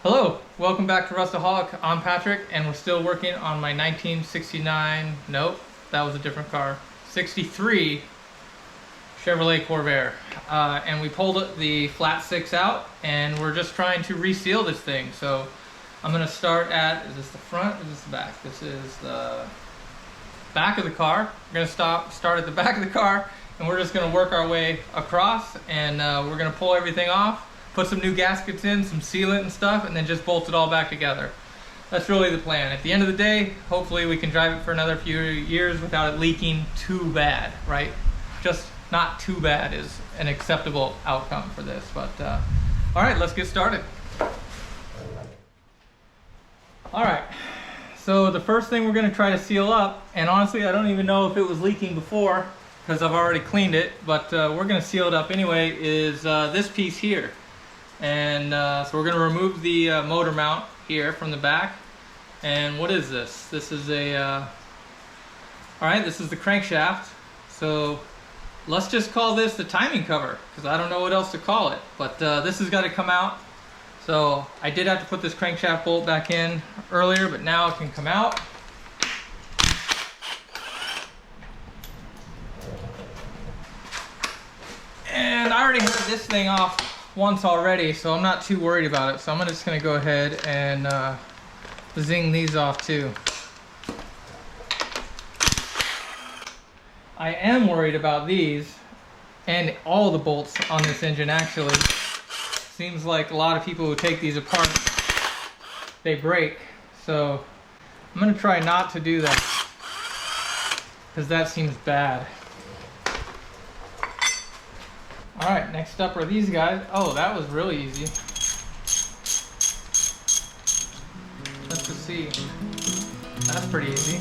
Hello, welcome back to Rustaholic. I'm Patrick, and we're still working on my 1969, nope, that was a different car, 63 Chevrolet Corvair. And we pulled the flat six out, and we're just trying to reseal this thing. So I'm going to start at, is this the front or is this the back? This is the back of the car. We're going to start at the back of the car, and we're just going to work our way across, and we're going to pull everything off. Put some new gaskets in, some sealant and stuff, and then just bolt it all back together. That's really the plan. At the end of the day, hopefully we can drive it for another few years without it leaking too bad, right? Just not too bad is an acceptable outcome for this. But all right, let's get started. All right, so the first thing we're gonna try to seal up, and honestly, I don't even know if it was leaking before because I've already cleaned it, but we're gonna seal it up anyway, is this piece here. And so we're going to remove the motor mount here from the back. And what is this? This is a, alright, this is the crankshaft. So let's just call this the timing cover, because I don't know what else to call it. But this has got to come out. So I did have to put this crankshaft bolt back in earlier, but now it can come out. And I already had this thing off once already, so I'm not too worried about it. So I'm just going to go ahead and zing these off too. I am worried about these and all the bolts on this engine actually. Seems like a lot of people who take these apart, they break. So I'm going to try not to do that, because that seems bad. Alright, next up are these guys. Oh, that was really easy. Let's just see. That's pretty easy.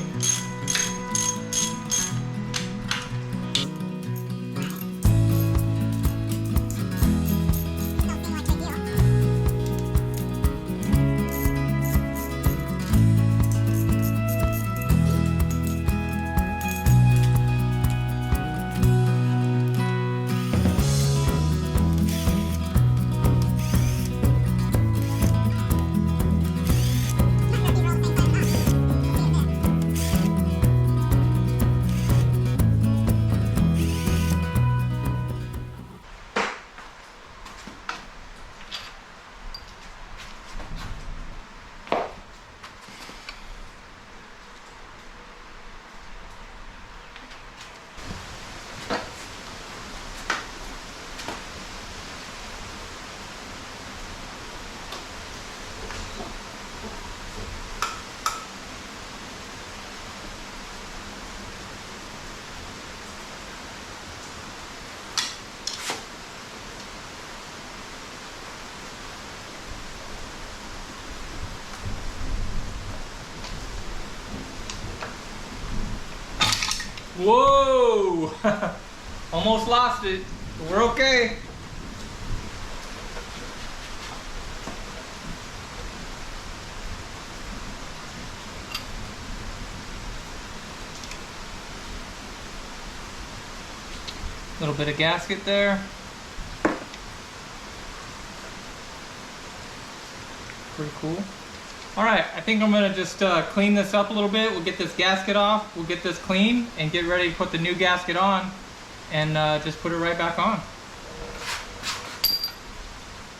Whoa! Almost lost it. We're okay. Little bit of gasket there. Pretty cool. Alright, I think I'm going to just clean this up a little bit. We'll get this gasket off, we'll get this clean, and get ready to put the new gasket on, and just put it right back on.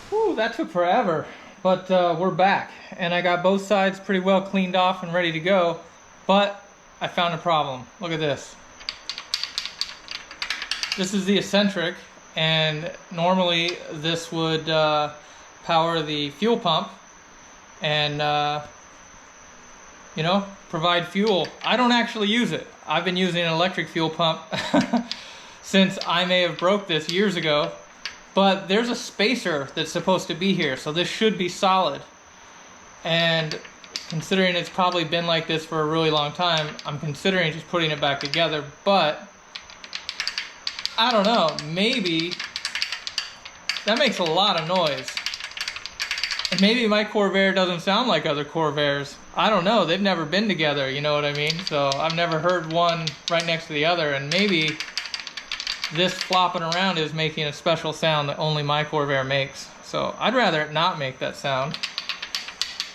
Whew, that took forever, but we're back. And I got both sides pretty well cleaned off and ready to go, but I found a problem. Look at this. This is the eccentric, and normally this would power the fuel pump and you know, provide fuel. I don't actually use it. I've been using an electric fuel pump since I may have broke this years ago, but there's a spacer that's supposed to be here, so this should be solid. And considering it's probably been like this for a really long time, I'm considering just putting it back together, but I don't know, maybe that makes a lot of noise. And maybe my Corvair doesn't sound like other Corvairs. I don't know, they've never been together, you know what I mean? So I've never heard one right next to the other, and maybe this flopping around is making a special sound that only my Corvair makes. So I'd rather it not make that sound.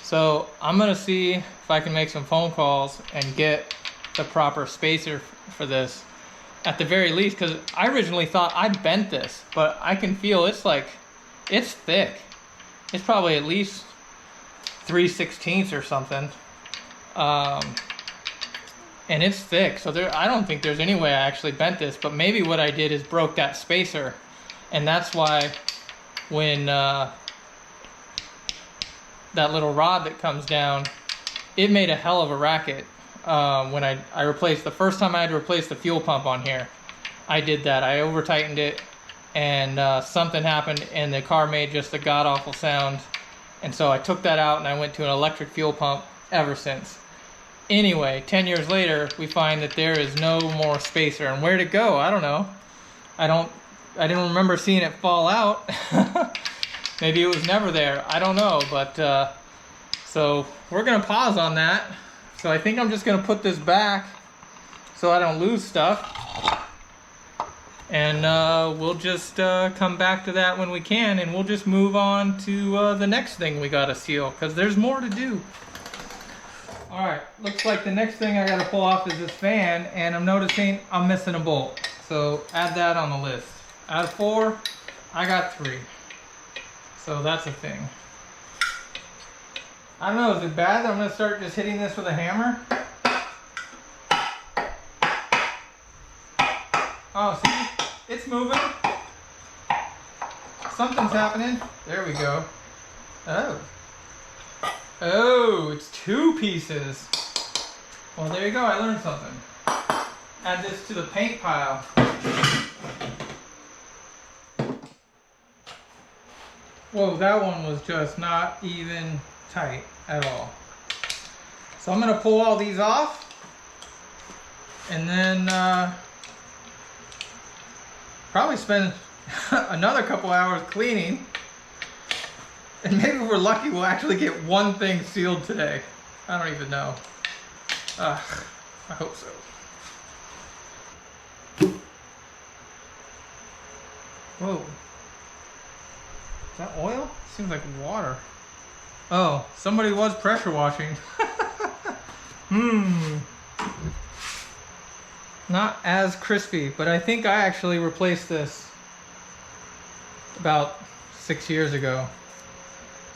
So I'm gonna see if I can make some phone calls and get the proper spacer for this at the very least, because I originally thought I bent this, but I can feel it's like, it's thick. It's probably at least 3/16 or something. And it's thick, so I don't think there's any way I actually bent this, but maybe what I did is broke that spacer, and that's why when that little rod that comes down, it made a hell of a racket. When I replaced, the first time I had to replace the fuel pump on here, I did that. I over tightened it, and something happened, and the car made just a god awful sound. And so I took that out, and I went to an electric fuel pump ever since. Anyway, 10 years later, we find that there is no more spacer, and where'd it go? I don't know. I didn't remember seeing it fall out. Maybe it was never there. I don't know, but so we're gonna pause on that. So I think I'm just gonna put this back so I don't lose stuff, and we'll just come back to that when we can, and we'll just move on to the next thing we gotta seal, because there's more to do. All right, looks like the next thing I gotta pull off is this fan, and I'm noticing I'm missing a bolt. So add that on the list. Out of 4, I got 3. So that's a thing. I don't know, is it bad that I'm gonna start just hitting this with a hammer? Oh, see, it's moving. Something's happening. There we go. Oh. Oh, it's 2 pieces. Well, there you go, I learned something. Add this to the paint pile. Whoa, that one was just not even tight at all. So I'm gonna pull all these off, and then probably spend another couple hours cleaning. And maybe if we're lucky, we'll actually get one thing sealed today. I don't even know. I hope so. Whoa. Is that oil? Seems like water. Oh, somebody was pressure washing. Not as crispy, but I think I actually replaced this about 6 years ago.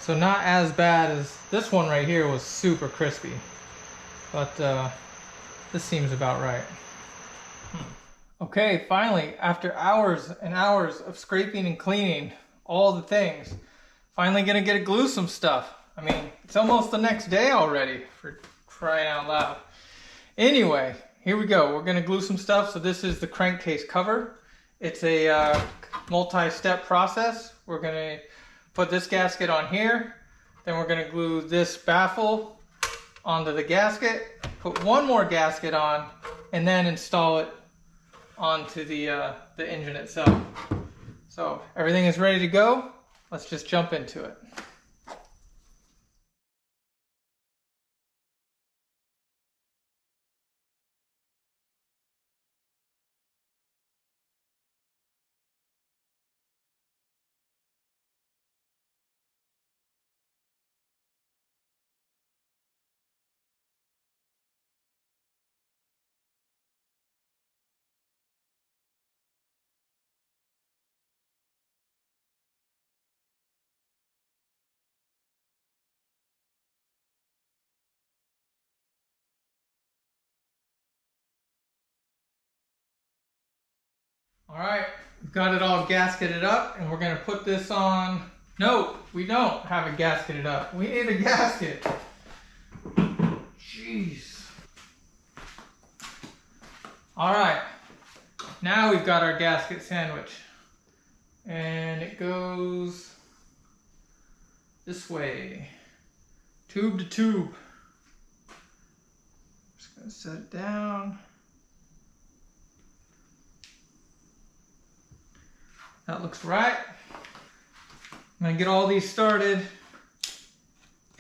So not as bad as this one right here was super crispy, but this seems about right. Okay, finally, after hours and hours of scraping and cleaning all the things, finally gonna get to glue some stuff. I mean, it's almost the next day already, for crying out loud. Anyway, here we go. We're gonna glue some stuff. So this is the crankcase cover. It's a multi-step process. We're gonna put this gasket on here, then we're going to glue this baffle onto the gasket, put one more gasket on, and then install it onto the engine itself. So everything is ready to go. Let's just jump into it. All right, we've got it all gasketed up, and we're gonna put this on. No, we don't have it gasketed up. We need a gasket. Jeez. All right, now we've got our gasket sandwich, and it goes this way, tube to tube. Just gonna set it down. That looks right. I'm gonna get all these started,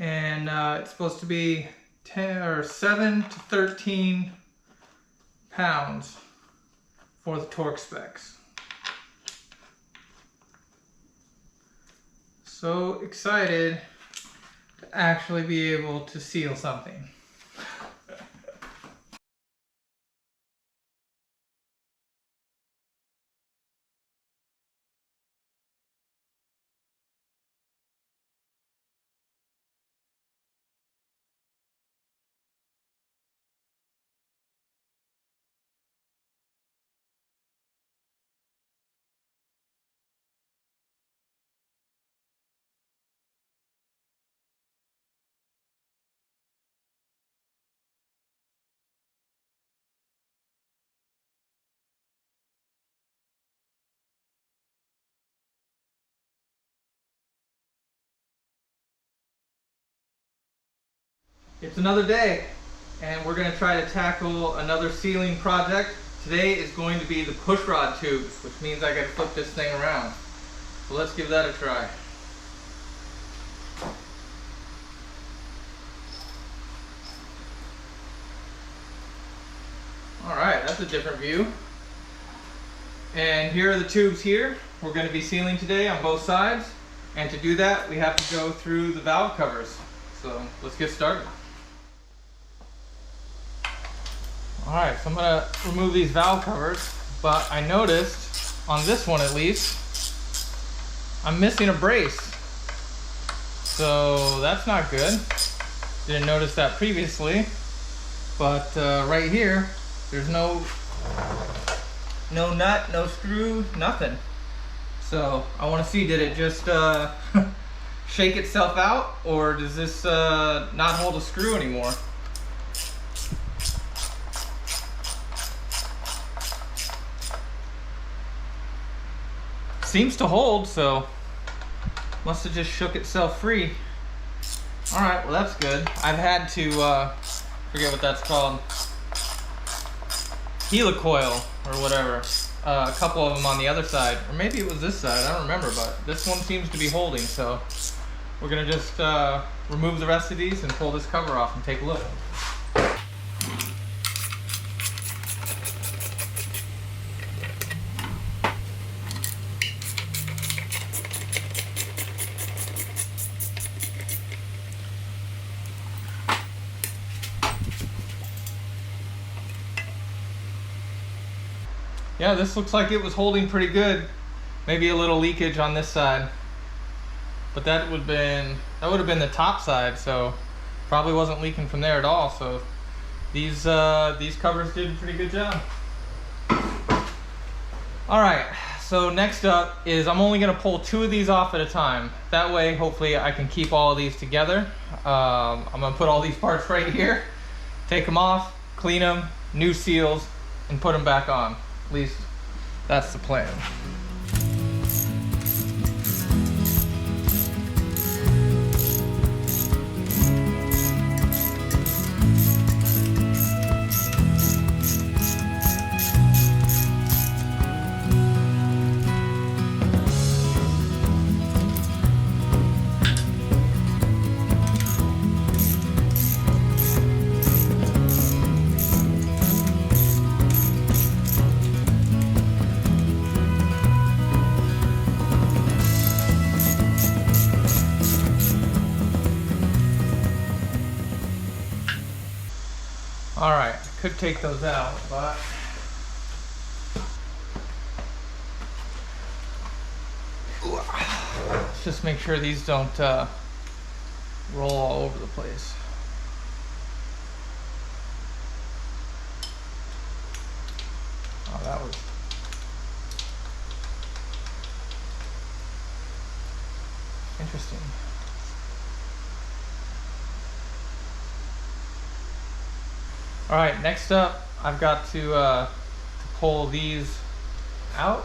and it's supposed to be 7 to 13 pounds for the torque specs. So excited to actually be able to seal something. It's another day, and we're going to try to tackle another sealing project. Today is going to be the push rod tubes, which means I got to flip this thing around. So let's give that a try. Alright, that's a different view. And here are the tubes here. We're going to be sealing today on both sides. And to do that, we have to go through the valve covers. So let's get started. Alright, so I'm going to remove these valve covers, but I noticed, on this one at least, I'm missing a brace. So that's not good. Didn't notice that previously, but right here, there's no nut, no screw, nothing. So I want to see, did it just shake itself out, or does this not hold a screw anymore? Seems to hold, so must have just shook itself free. All right, well that's good. I've had to, forget what that's called, helicoil or whatever, a couple of them on the other side, or maybe it was this side, I don't remember, but this one seems to be holding, so we're gonna just remove the rest of these and pull this cover off and take a look. Yeah, this looks like it was holding pretty good. Maybe a little leakage on this side, but that would have been the top side, so probably wasn't leaking from there at all. So these covers did a pretty good job. All right, so next up is I'm only gonna pull 2 of these off at a time. That way, hopefully, I can keep all of these together. I'm gonna put all these parts right here, take them off, clean them, new seals, and put them back on. At least that's the plan. All right, I could take those out, but let's just make sure these don't roll all over the place. Oh, that was interesting. All right, next up, I've got to pull these out.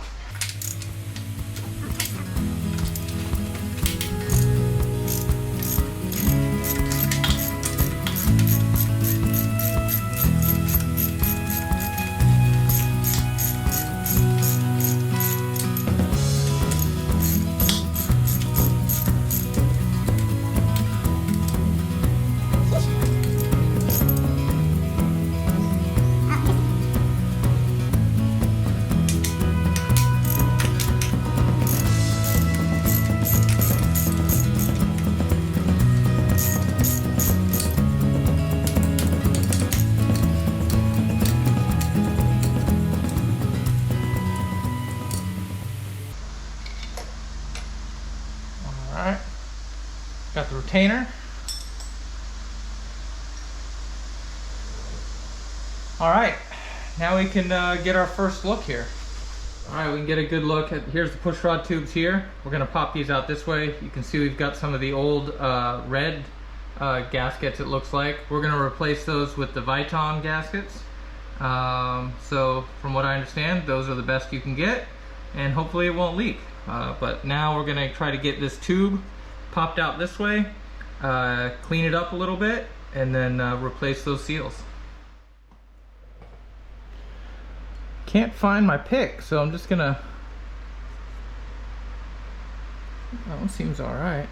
Got the retainer. All right, now we can get our first look here. All right, we can get a good look at, here's the push rod tubes here. We're gonna pop these out this way. You can see we've got some of the old red gaskets, it looks like. We're gonna replace those with the Viton gaskets. So from what I understand, those are the best you can get, and hopefully it won't leak. But now we're gonna try to get this tube popped out this way, clean it up a little bit, and then replace those seals. Can't find my pick, so I'm just gonna, that one seems all right.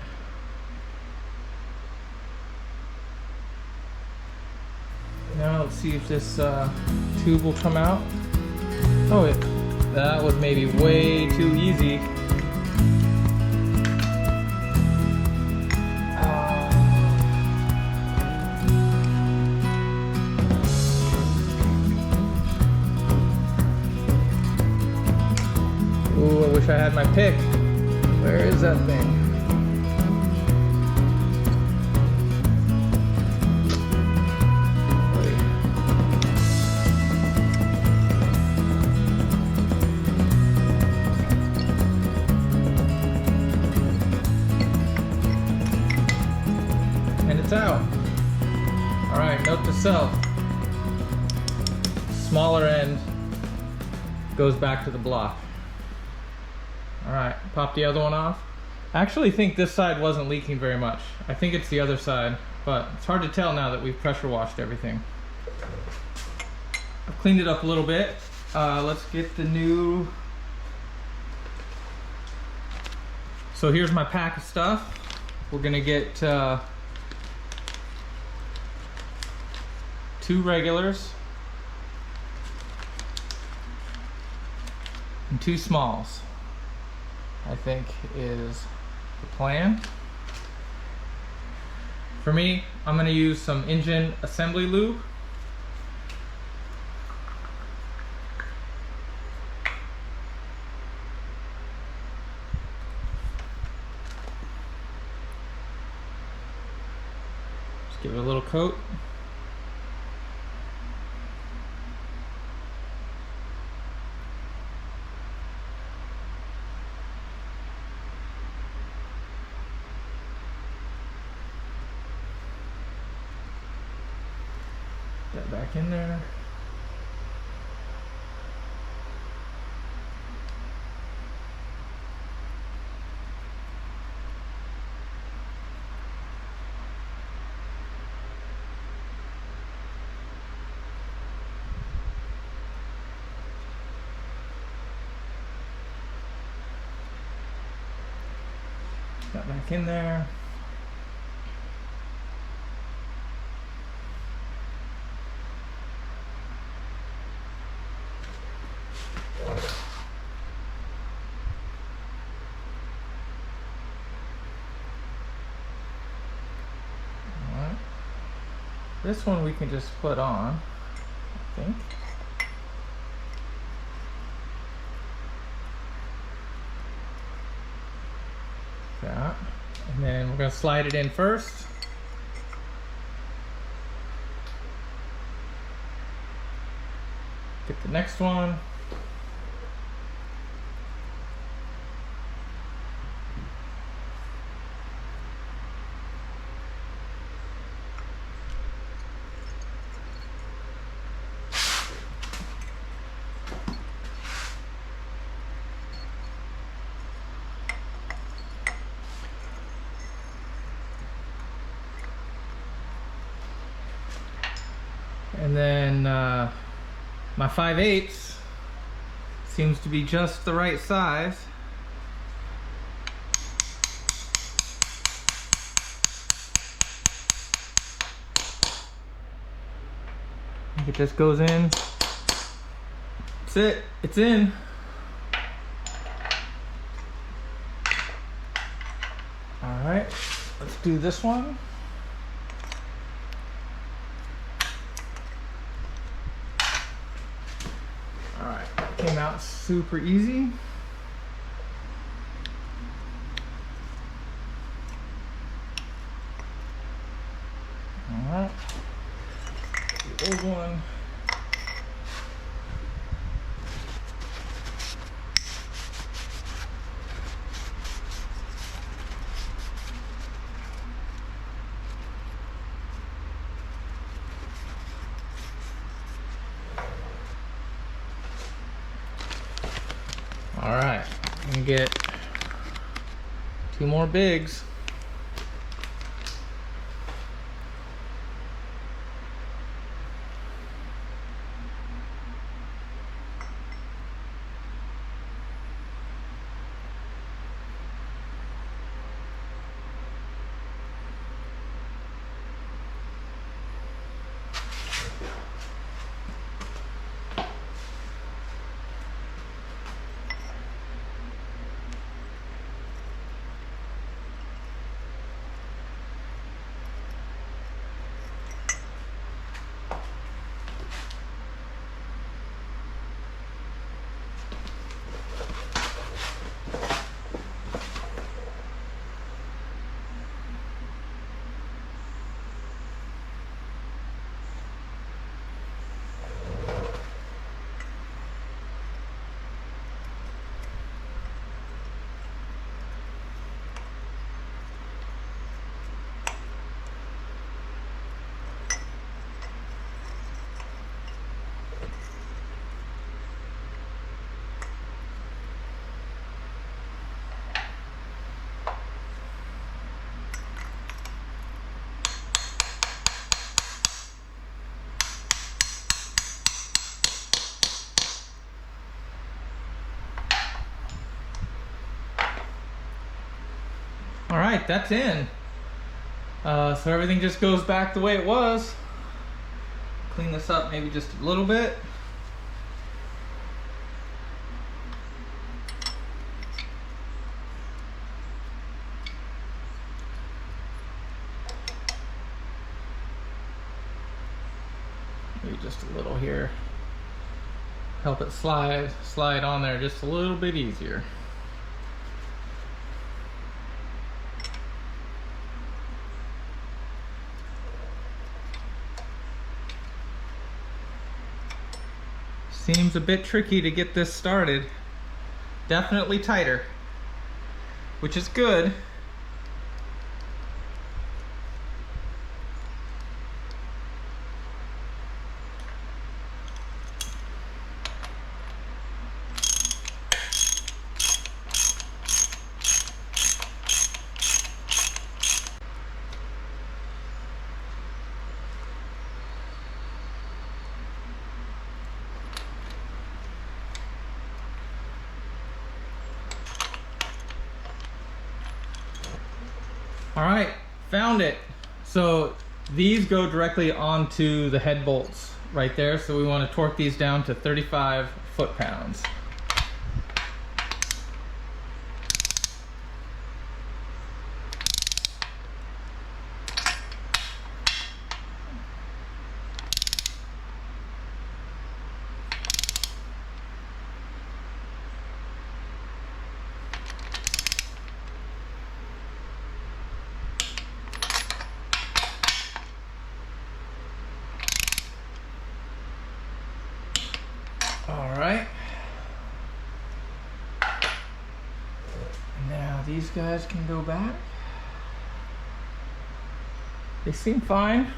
Now let's see if this tube will come out. Oh, that was maybe way too easy. Ooh, I wish I had my pick. Where is that thing? And it's out. All right, note to self. Smaller end goes back to the block. All right, pop the other one off. I actually think this side wasn't leaking very much. I think it's the other side, but it's hard to tell now that we've pressure washed everything. I've cleaned it up a little bit. Let's get the new. So here's my pack of stuff. We're gonna get 2 regulars and 2 smalls, I think is the plan. For me, I'm going to use some engine assembly lube. Just give it a little coat. That back in there. That back in there. This one we can just put on, I think. That. And then we're going to slide it in first. Get the next one. And then my 5/8 seems to be just the right size. I think it just goes in. That's it. It's in. All right, let's do this one. Came out super easy. All right, I'm gonna get 2 more bigs. All right, that's in. So everything just goes back the way it was. Clean this up maybe just a little bit. Maybe just a little here. Help it slide on there just a little bit easier. Seems a bit tricky to get this started. Definitely tighter, which is good. All right, found it. So these go directly onto the head bolts right there. So we want to torque these down to 35 foot-pounds. All right. Now these guys can go back. They seem fine.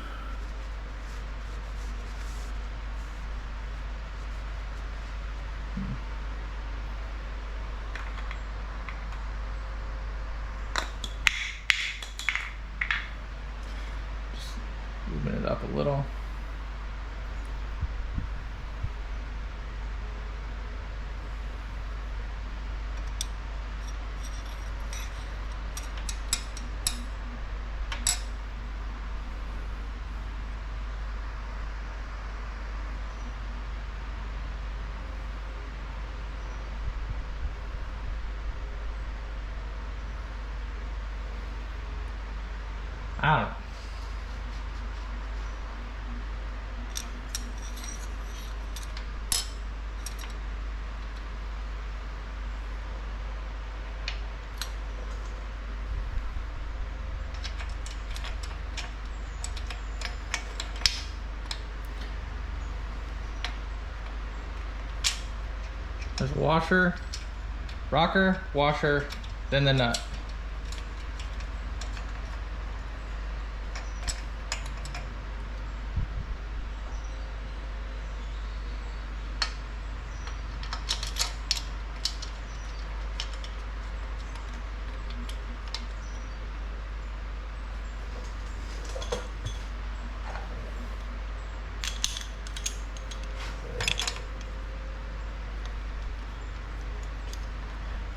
Just moving it up a little. Out. There's a washer, rocker, washer, then the nut.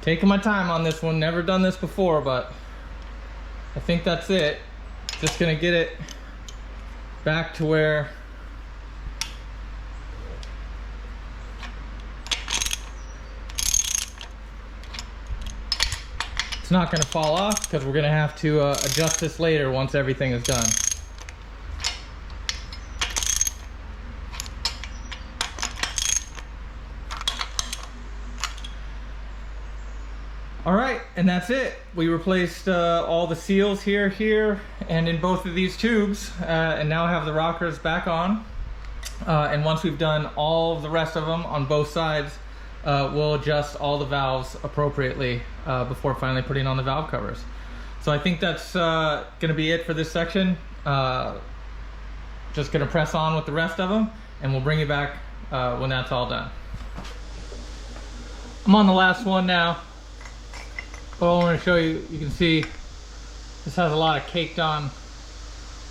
Taking my time on this one, never done this before, but I think that's it. Just gonna get it back to where it's not gonna fall off, because we're gonna have to adjust this later once everything is done. All right, and that's it. We replaced all the seals here, and in both of these tubes, and now have the rockers back on. And once we've done all of the rest of them on both sides, we'll adjust all the valves appropriately before finally putting on the valve covers. So I think that's gonna be it for this section. Just gonna press on with the rest of them, and we'll bring you back when that's all done. I'm on the last one now. Well, I want to show you, you can see this has a lot of caked on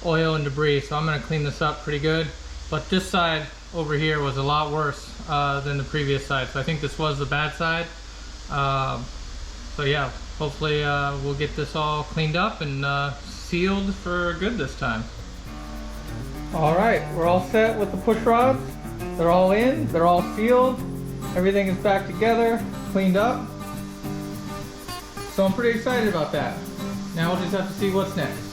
oil and debris, so I'm going to clean this up pretty good. But this side over here was a lot worse than the previous side, so I think this was the bad side. So yeah, hopefully we'll get this all cleaned up and sealed for good this time. Alright, we're all set with the push rods. They're all in, they're all sealed. Everything is back together, cleaned up. So I'm pretty excited about that. Now we'll just have to see what's next.